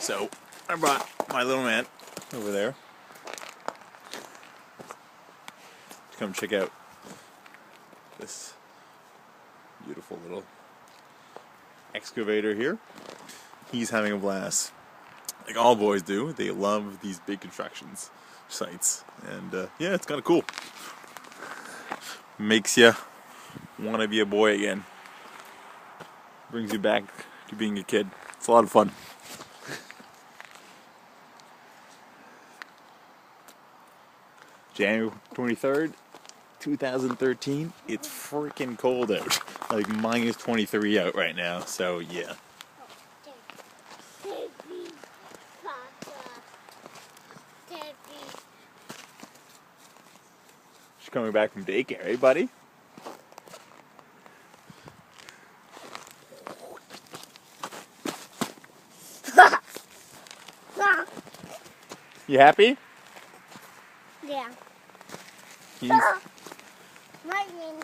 So I brought my little man over there to come check out this beautiful little excavator here. He's having a blast. Like all boys do, they love these big construction sites. And yeah, it's kind of cool. Makes you want to be a boy again. Brings you back to being a kid. It's a lot of fun. January 23rd, 2013. It's freaking cold out. Like minus 23 out right now, so yeah. She's coming back from daycare, eh, buddy? You happy? Yeah. He's Lightning.